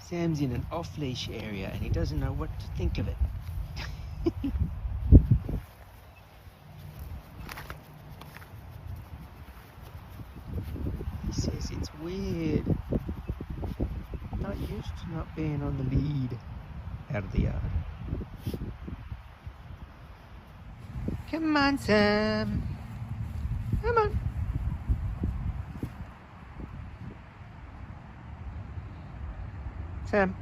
Sam's in an off-leash area and he doesn't know what to think of it. He says it's weird. Not used to not being on the lead out of the yard. Come on, Sam. Come on. Sam.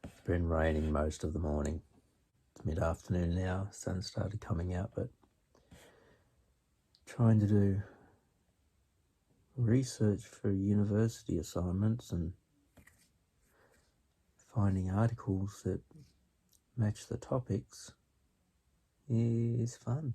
It's been raining most of the morning. It's mid-afternoon now, sun started coming out, but trying to do research for university assignments and finding articles that match the topics is fun.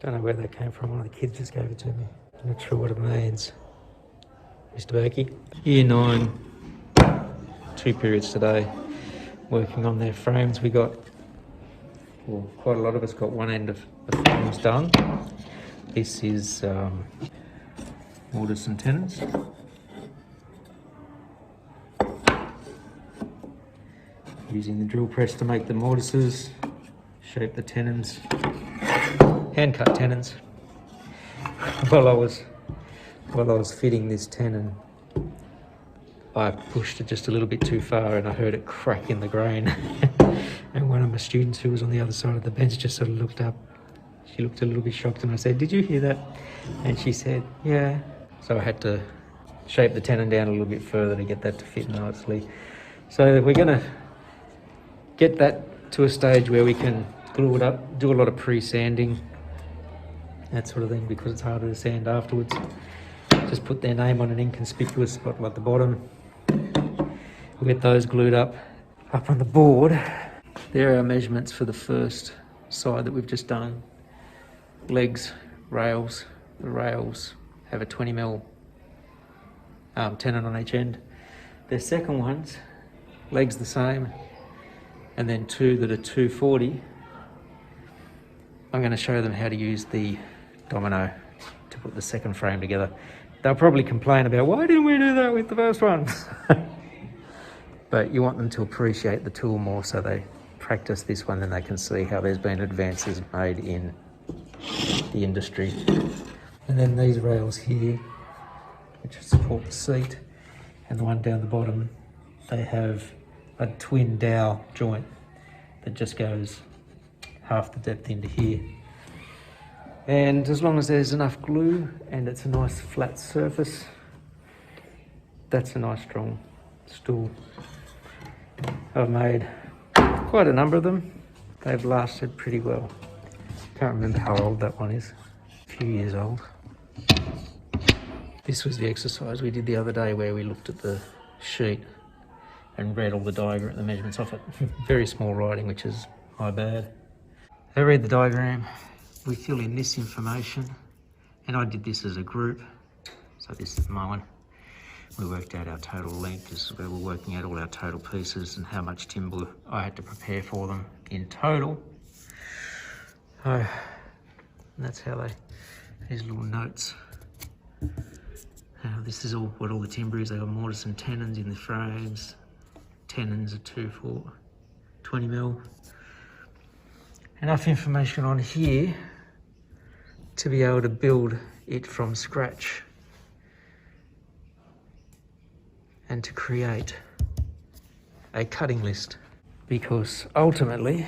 Don't know where that came from. One of the kids just gave it to me. I'm not sure what it means. Mr. Berkey. Year 9, 2 periods today, working on their frames. We got, well, quite a lot of us got one end of the frames done. This is mortise and tenons. Using the drill press to make the mortises, shape the tenons. Hand cut tenons. While I was fitting this tenon, I pushed it just a little bit too far and I heard it crack in the grain. And one of my students who was on the other side of the bench just sort of looked up. She looked a little bit shocked and I said, "Did you hear that?" And she said, "Yeah." So I had to shape the tenon down a little bit further to get that to fit nicely. So we're going to get that to a stage where we can glue it up, do a lot of pre-sanding, that sort of thing, because it's harder to sand afterwards. Just put their name on an inconspicuous spot like the bottom. We'll get those glued up on the board. There are our measurements for the first side that we've just done. Legs, rails. The rails have a 20mm tenon on each end. Their second ones, legs the same, and then two that are 240. I'm going to show them how to use the domino to put the second frame together. They'll probably complain about, why didn't we do that with the first one? But you want them to appreciate the tool more, so they practice this one, then they can see how there's been advances made in the industry. And then these rails here, which support the seat, and the one down the bottom, they have a twin dowel joint that just goes half the depth into here. And as long as there's enough glue and it's a nice flat surface, that's a nice strong stool. I've made quite a number of them. They've lasted pretty well. Can't remember how old that one is. A few years old. This was the exercise we did the other day where we looked at the sheet and read all the measurements off it. Very small writing, which is my bad. I read the diagram, we fill in this information, and I did this as a group. So this is my one. We worked out our total length. This is where we're working out all our total pieces and how much timber I had to prepare for them in total. And that's how these little notes. This is all what all the timber is. They got mortise and tenons in the frames. Tenons are 2 for 20 mil. Enough information on here to be able to build it from scratch and to create a cutting list, because ultimately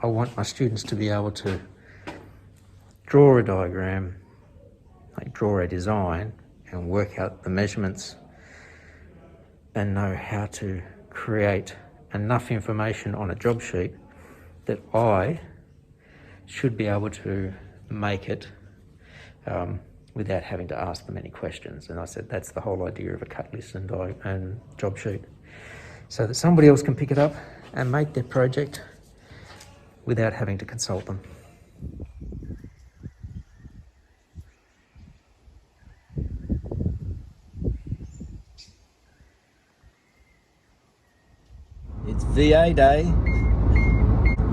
I want my students to be able to draw a diagram, like draw a design and work out the measurements and know how to create enough information on a job sheet that I should be able to make it without having to ask them any questions. And I said that's the whole idea of a cut list and job sheet, so that somebody else can pick it up and make their project without having to consult them. It's VA day,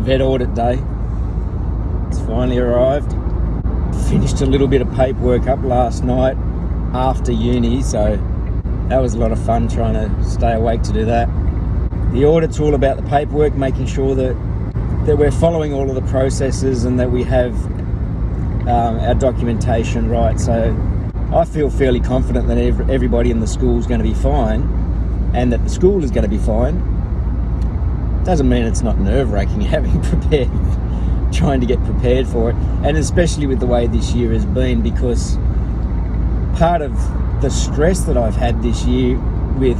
VET Audit day. It's finally arrived. Finished a little bit of paperwork up last night after uni, so that was a lot of fun trying to stay awake to do that. The audit's all about the paperwork, making sure that we're following all of the processes and that we have our documentation right. So I feel fairly confident that everybody in the school is going to be fine and that the school is going to be fine. Doesn't mean it's not nerve-wracking having prepared, trying to get prepared for it, and especially with the way this year has been, because part of the stress that I've had this year with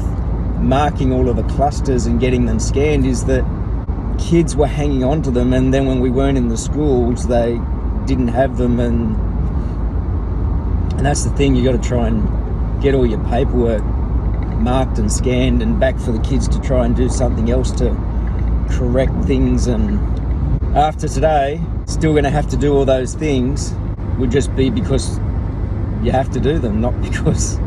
marking all of the clusters and getting them scanned is that kids were hanging on to them, and then when we weren't in the schools they didn't have them, and that's the thing, you got to try and get all your paperwork marked and scanned and back for the kids to try and do something else to correct things. And after today, still going to have to do all those things, would just be because you have to do them, not because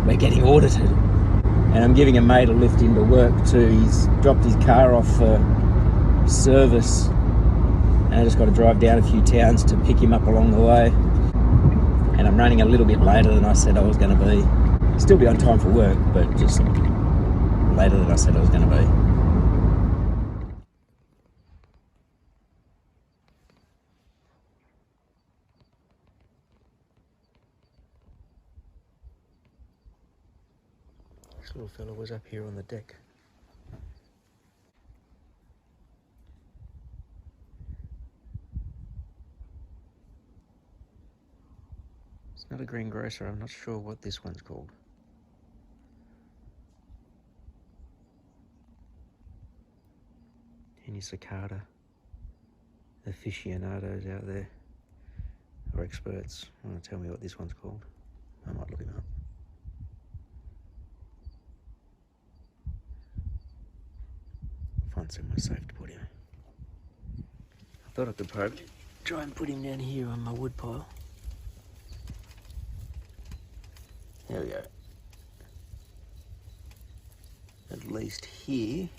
we're getting audited. And I'm giving a mate a lift into work too. He's dropped his car off for service, and I just got to drive down a few towns to pick him up along the way. And I'm running a little bit later than I said I was going to be. Still be on time for work, but just later than I said I was going to be. This little fella was up here on the deck. It's not a greengrocer, I'm not sure what this one's called. Any cicada aficionados out there, or experts, want to tell me what this one's called? I might look it up. Find somewhere safe to put him. I thought I could try and put him down here on my wood pile. There we go. At least here,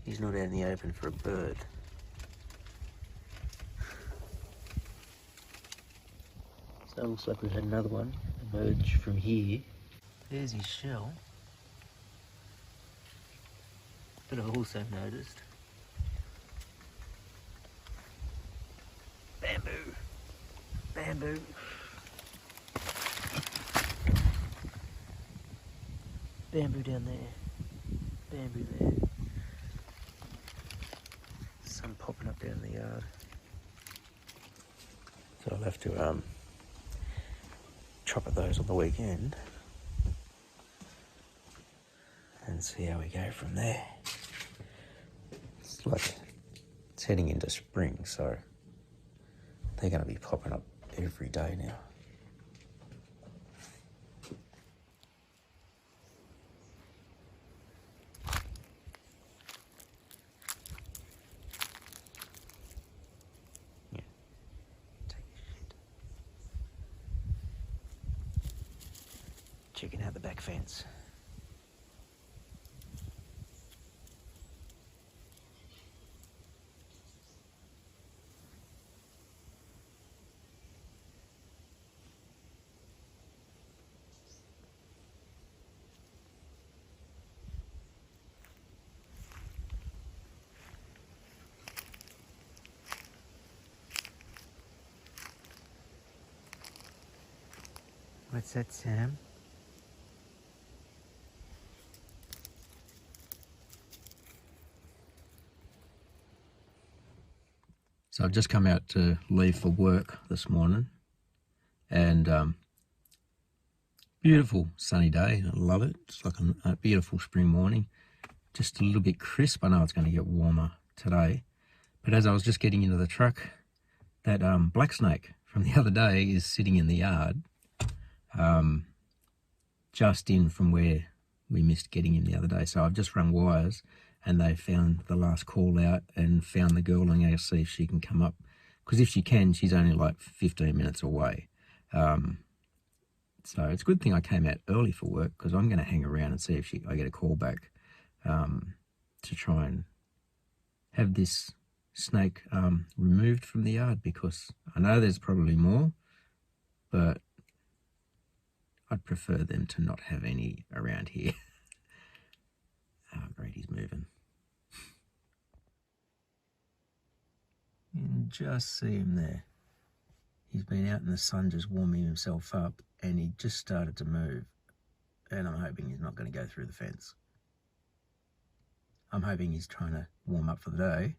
he's not out in the open for a bird. So it looks like we've had another one emerge from here. There's his shell. But I've also noticed bamboo, bamboo. Bamboo down there, bamboo there. Some popping up down the yard. So I'll have to chop at those on the weekend and see how we go from there. It's heading into spring, so they're going to be popping up every day now. checking out the back fence. What's that, Sam? So I've just come out to leave for work this morning, and beautiful sunny day. I love it. It's like a beautiful spring morning. Just a little bit crisp. I know it's going to get warmer today, but as I was just getting into the truck, that black snake from the other day is sitting in the yard, just in from where we missed getting him the other day. So I've just rung wires, and they found the last call out and found the girl, and I'm going to see if she can come up, because if she can, she's only like 15 minutes away. So it's a good thing I came out early for work, because I'm going to hang around and see if I get a call back to try and have this snake removed from the yard, because I know there's probably more, but I'd prefer them to not have any around here. Oh, great, he's moving. You can just see him there. He's been out in the sun just warming himself up, and he just started to move. And I'm hoping he's not going to go through the fence. I'm hoping he's trying to warm up for the day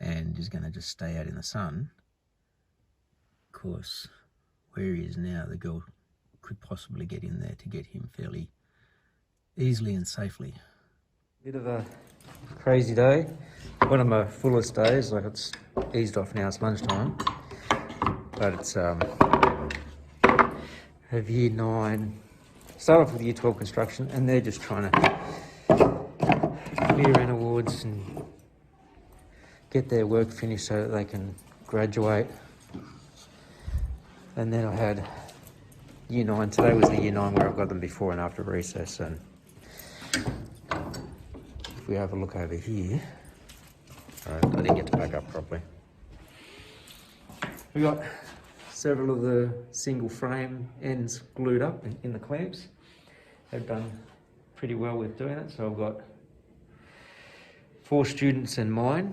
and is going to just stay out in the sun. Of course, where he is now, the girl could possibly get in there to get him fairly easily and safely. Bit of a crazy day. One of my fullest days. Like, it's eased off now, it's lunchtime. But it's of year 9. Start off with year 12 construction, and they're just trying to clear inner woods and get their work finished so that they can graduate. And then I had year 9. Today was the year 9 where I've got them before and after recess. And if we have a look over here, I didn't get to back up properly. We got several of the single frame ends glued up in the clamps. They've done pretty well with doing it. So I've got 4 students and mine.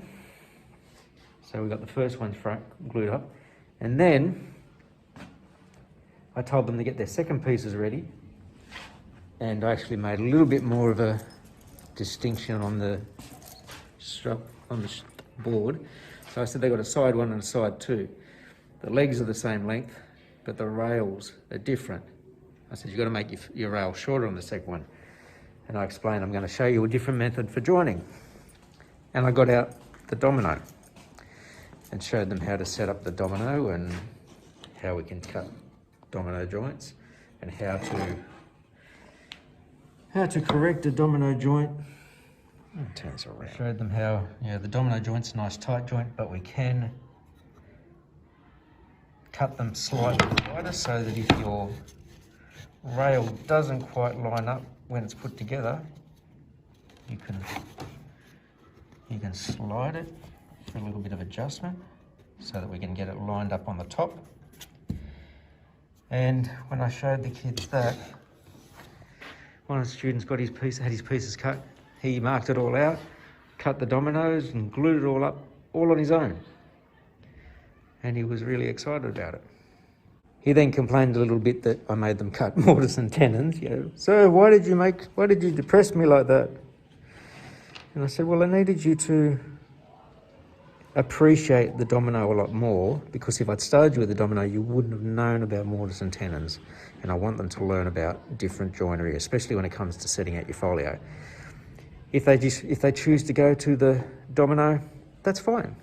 So we got the first one glued up, and then I told them to get their second pieces ready, and I actually made a little bit more of a distinction on the board. So I said they got a side 1 and a side 2. The legs are the same length, but the rails are different. I said, you've got to make your rail shorter on the second one. And I explained, I'm going to show you a different method for joining. And I got out the domino and showed them how to set up the domino and how we can cut domino joints and how to correct a domino joint. Turns around. I showed them how, the domino joint's a nice tight joint, but we can cut them slightly wider so that if your rail doesn't quite line up when it's put together, you can slide it for a little bit of adjustment so that we can get it lined up on the top. And when I showed the kids that, one of the students had his pieces cut. He marked it all out, cut the dominoes and glued it all up, all on his own. And he was really excited about it. He then complained a little bit that I made them cut mortise and tenons. So why did you depress me like that? And I said, well, I needed you to appreciate the domino a lot more, because if I'd started you with the domino, you wouldn't have known about mortise and tenons. And I want them to learn about different joinery, especially when it comes to setting out your folio. If they choose to go to the domino, that's fine.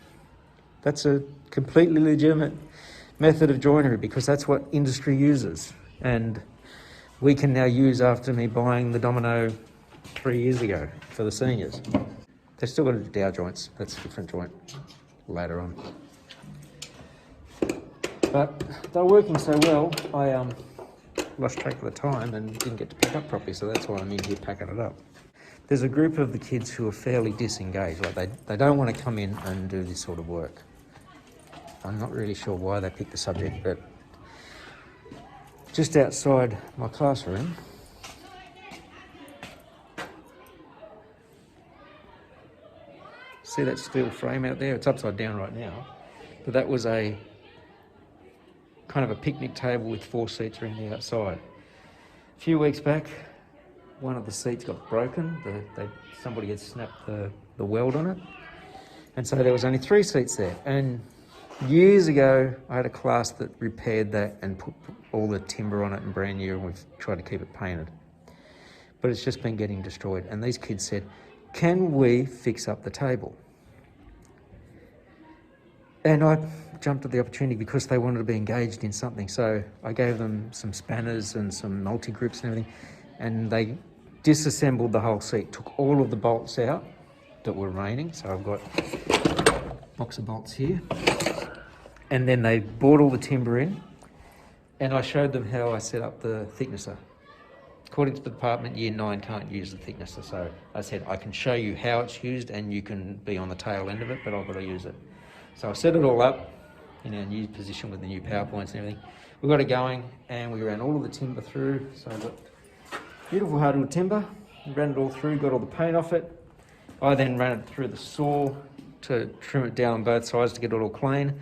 That's a completely legitimate method of joinery, because that's what industry uses. And we can now use after me buying the domino 3 years ago for the seniors. They've still got to do dowel joints. That's a different joint later on. But they're working so well, lost track of the time and didn't get to pack up properly, so that's why I'm in here packing it up. There's a group of the kids who are fairly disengaged, like they don't want to come in and do this sort of work. I'm not really sure why they picked the subject, but just outside my classroom, see that steel frame out there? It's upside down right now, but that was a kind of a picnic table with 4 seats around the outside. A few weeks back, one of the seats got broken. Somebody had snapped the weld on it, and so there was only 3 seats there. And years ago, I had a class that repaired that and put all the timber on it and brand new, and we've tried to keep it painted. But it's just been getting destroyed. And these kids said, "Can we fix up the table?" And I jumped at the opportunity because they wanted to be engaged in something. So I gave them some spanners and some multi-grips and everything, and they disassembled the whole seat, took all of the bolts out that were remaining. So I've got a box of bolts here. And then they brought all the timber in, and I showed them how I set up the thicknesser. According to the department, Year 9 can't use the thicknesser. So I said, I can show you how it's used and you can be on the tail end of it, but I've got to use it. So I set it all up in our new position with the new PowerPoints and everything. We got it going and we ran all of the timber through. So I've got beautiful hardwood timber, ran it all through, got all the paint off it. I then ran it through the saw to trim it down on both sides to get it all clean.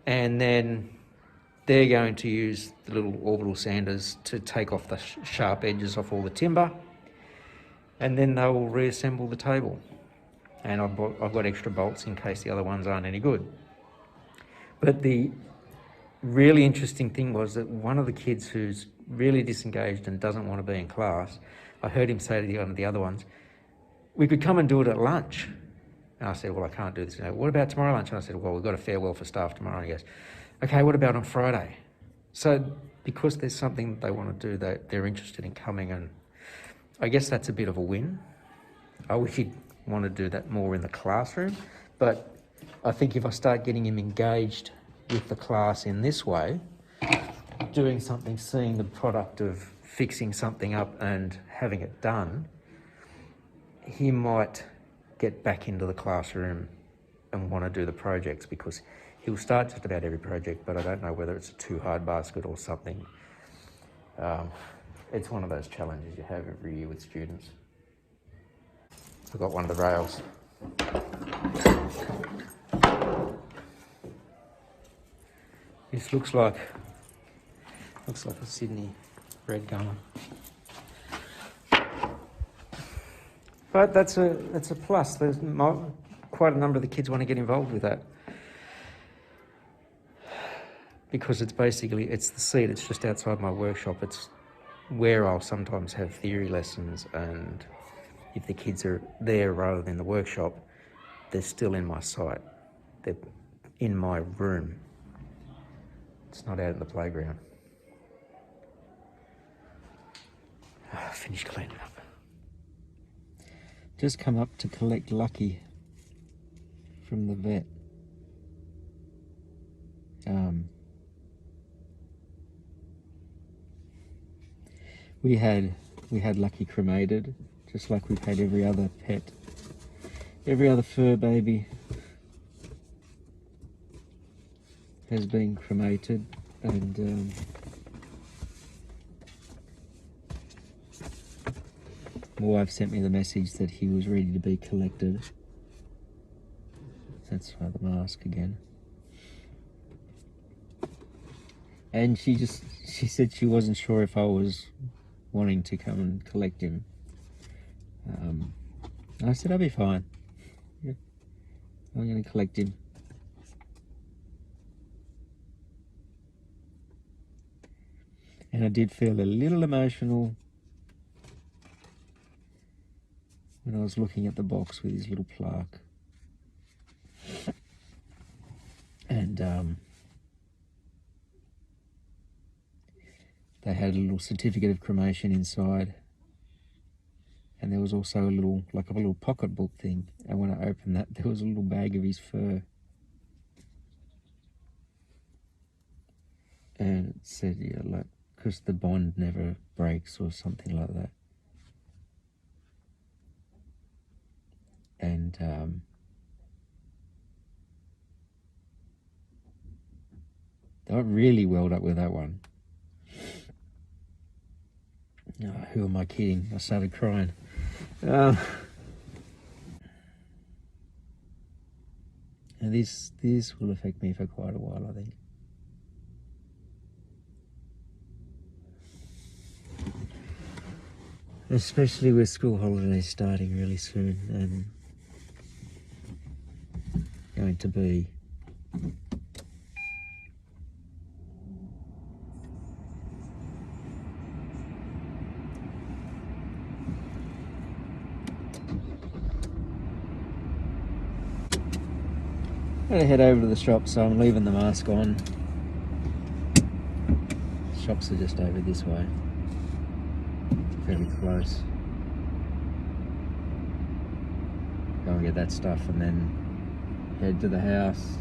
And then they're going to use the little orbital sanders to take off the sharp edges off all the timber. And then they will reassemble the table. And I've got extra bolts in case the other ones aren't any good. But the really interesting thing was that one of the kids who's really disengaged and doesn't want to be in class, I heard him say to one of the other ones, "We could come and do it at lunch." And I said, "Well, I can't do this. What about tomorrow lunch?" And I said, "Well, we've got a farewell for staff tomorrow." And he goes, "Okay, what about on Friday?" So because there's something that they want to do, they're interested in coming, and I guess that's a bit of a win. I wish he'd want to do that more in the classroom, but I think if I start getting him engaged with the class in this way, doing something, seeing the product of fixing something up and having it done, he might get back into the classroom and want to do the projects, because he'll start just about every project, but I don't know whether it's a too hard basket or something. It's one of those challenges you have every year with students. I've got one of the rails. This looks like a Sydney red gum. But that's a plus. There's quite a number of the kids want to get involved with that, because it's the seat. It's just outside my workshop. It's where I'll sometimes have theory lessons, and if the kids are there rather than the workshop, they're still in my site. They're in my room. It's not out in the playground. Finished cleaning up. Just come up to collect Lucky from the vet. We had Lucky cremated, just like we've had every other pet, every other fur baby has been cremated, and my wife sent me the message that he was ready to be collected. That's why the mask again. And she said she wasn't sure if I was wanting to come and collect him. I said I'll be fine. Yeah, I'm going to collect him. And I did feel a little emotional when I was looking at the box with his little plaque. And they had a little certificate of cremation inside, and there was also a little pocketbook thing, and when I opened that, there was a little bag of his fur, and it said, yeah, because the bond never breaks or something like that. And they got really welled up with that one. Oh, who am I kidding? I started crying. And this will affect me for quite a while, I think. Especially with school holidays starting really soon and going to be I'm going to head over to the shop, so I'm leaving the mask on. Shops are just over this way, fairly close. Go and get that stuff and then head to the house.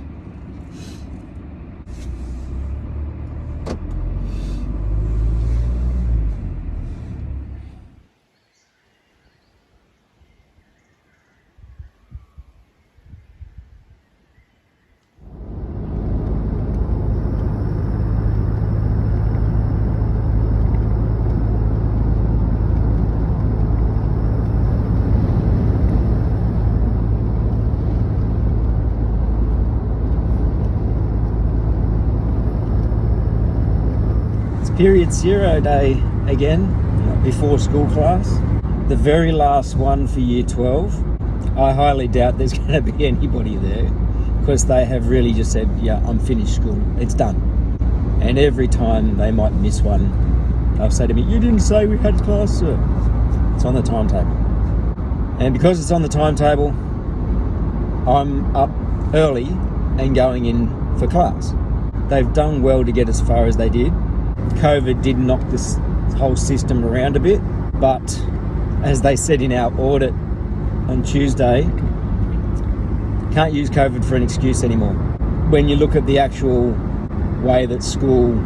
Period 0 day again, before school class. The very last one for year 12. I highly doubt there's going to be anybody there because they have really just said, yeah, I'm finished school, it's done. And every time they might miss one, they'll say to me, you didn't say we had class, sir. It's on the timetable. And because it's on the timetable, I'm up early and going in for class. They've done well to get as far as they did. COVID did knock this whole system around a bit, but as they said in our audit on Tuesday, can't use COVID for an excuse anymore. When you look at the actual way that school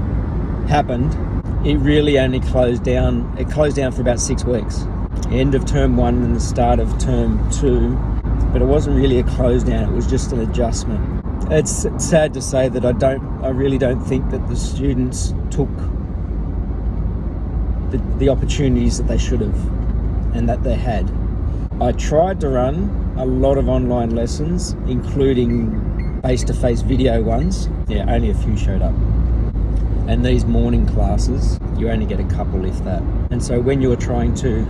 happened, it really only closed down. It closed down for about 6 weeks. End of term 1 and the start of term 2, but it wasn't really a close down, it was just an adjustment. It's sad to say that I really don't think that the students took the opportunities that they should have and that they had. I tried to run a lot of online lessons, including face-to-face video ones. Yeah, only a few showed up. And these morning classes, you only get a couple if that. And so when you're trying to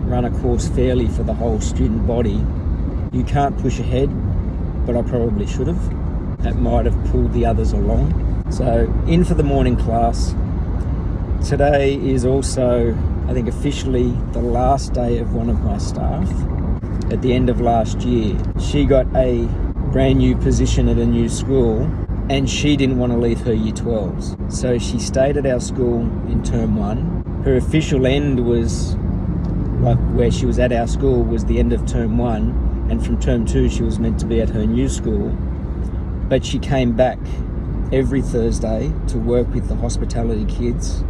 run a course fairly for the whole student body, you can't push ahead, but I probably should have. That might have pulled the others along. So in for the morning class. Today is also, I think, officially the last day of one of my staff. At the end of last year, she got a brand new position at a new school and she didn't want to leave her year 12s. So she stayed at our school in term 1. Her official end was, like where she was at our school, was the end of term 1, and from term 2 she was meant to be at her new school. But she came back every Thursday to work with the hospitality kids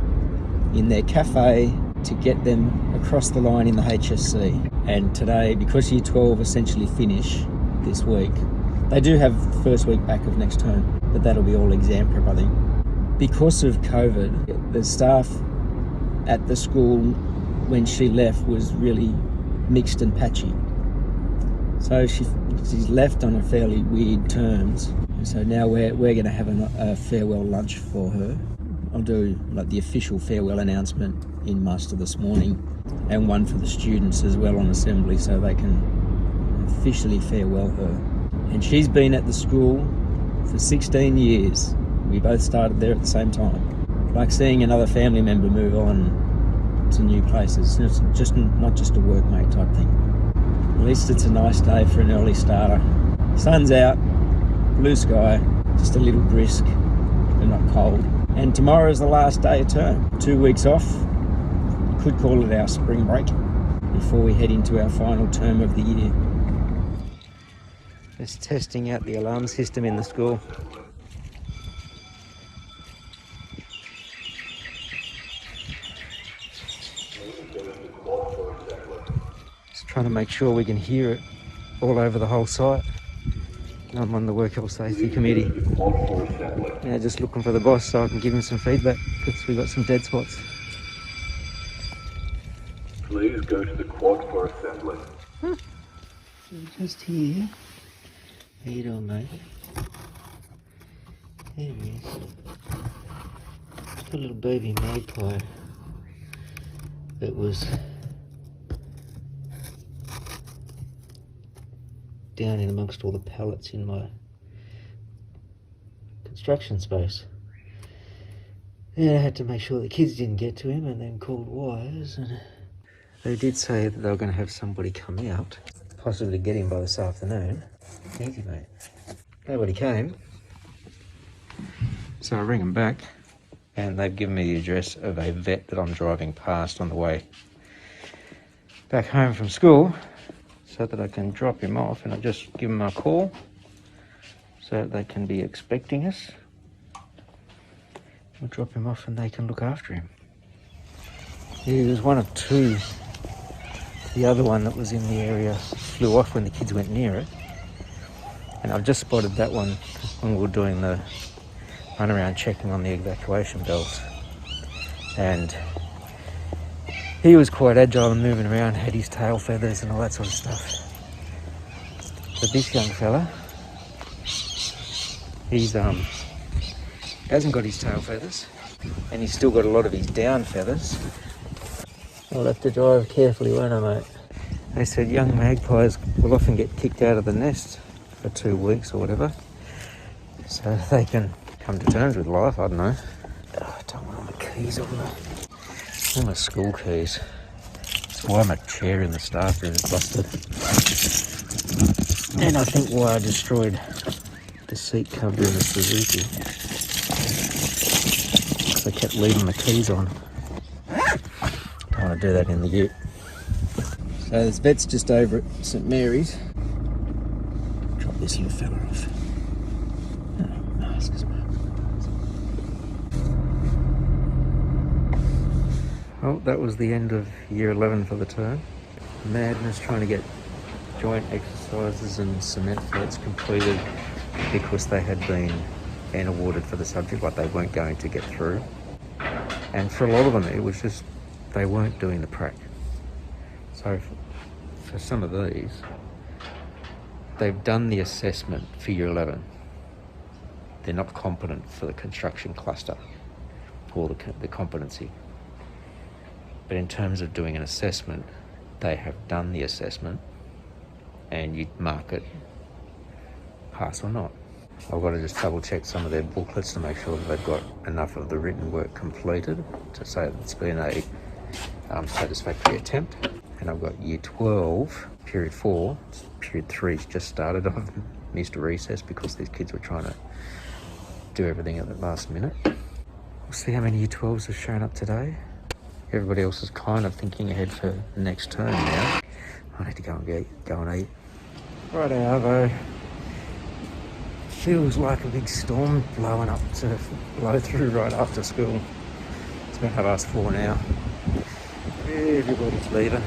in their cafe to get them across the line in the HSC. And today, because year 12 essentially finish this week, they do have the first week back of next term, but that'll be all exam prep, I think. Because of COVID, the staff at the school when she left was really mixed and patchy. So she's left on a fairly weird terms. So now we're going to have a farewell lunch for her. I'll do like the official farewell announcement in muster this morning, and one for the students as well on assembly, so they can officially farewell her. And she's been at the school for 16 years. We both started there at the same time. Like seeing another family member move on to new places. It's just not just a workmate type thing. At least it's a nice day for an early starter. Sun's out, blue sky, just a little brisk, but not cold. And tomorrow is the last day of term. 2 weeks off. You could call it our spring break before we head into our final term of the year. Just testing out the alarm system in the school. Just trying to make sure we can hear it all over the whole site. I'm on the Work Health Safety Committee. Yeah, just looking for the boss so I can give him some feedback because we've got some dead spots. Please go to the quad for assembly. Just here. How you doing, mate? There he is. A little baby magpie that was down in amongst all the pallets in my construction space. And I had to make sure the kids didn't get to him and then called wires. And they did say that they were going to have somebody come out, possibly get him by this afternoon. Easy, mate. Nobody came. So I ring them back and they've given me the address of a vet that I'm driving past on the way back home from school, so that I can drop him off, and I'll just give them a call so that they can be expecting us. We'll drop him off and they can look after him. He was one of two. The other one that was in the area flew off when the kids went near it. And I've just spotted that one when we were doing the run around checking on the evacuation belts. And he was quite agile and moving around, had his tail feathers and all that sort of stuff. But this young fella, he's hasn't got his tail feathers, and he's still got a lot of his down feathers. I'll have to drive carefully, won't I, mate? They said young magpies will often get kicked out of the nest for 2 weeks or whatever, so they can come to terms with life. I don't know. Oh, I don't want all my keys on there. All my school keys. That's why my chair in the staff room is busted. And I think why I destroyed the seat cover in the Suzuki. Because I kept leaving my keys on. Don't want to do that in the ute. So this vet's just over at St Mary's. Drop this little fella off. Oh, mask as well. Well, that was the end of year 11 for the term. Madness trying to get joint exercises and cement floats completed because they had been N awarded for the subject, like they weren't going to get through. And for a lot of them, it was just they weren't doing the prac. So for some of these, they've done the assessment for year 11. They're not competent for the construction cluster or the competency. But in terms of doing an assessment, they have done the assessment and you mark it pass or not. I've got to just double check some of their booklets to make sure that they've got enough of the written work completed to say that it's been a satisfactory attempt. And I've got year 12, period 4, period 3's just started. I've missed a recess because these kids were trying to do everything at the last minute. We'll see how many year 12s have shown up today. Everybody else is kind of thinking ahead for the next term now. I need to go and eat. Right, Arvo. Feels like a big storm blowing up to blow through right after school. It's about 4:30 now. Everybody's leaving.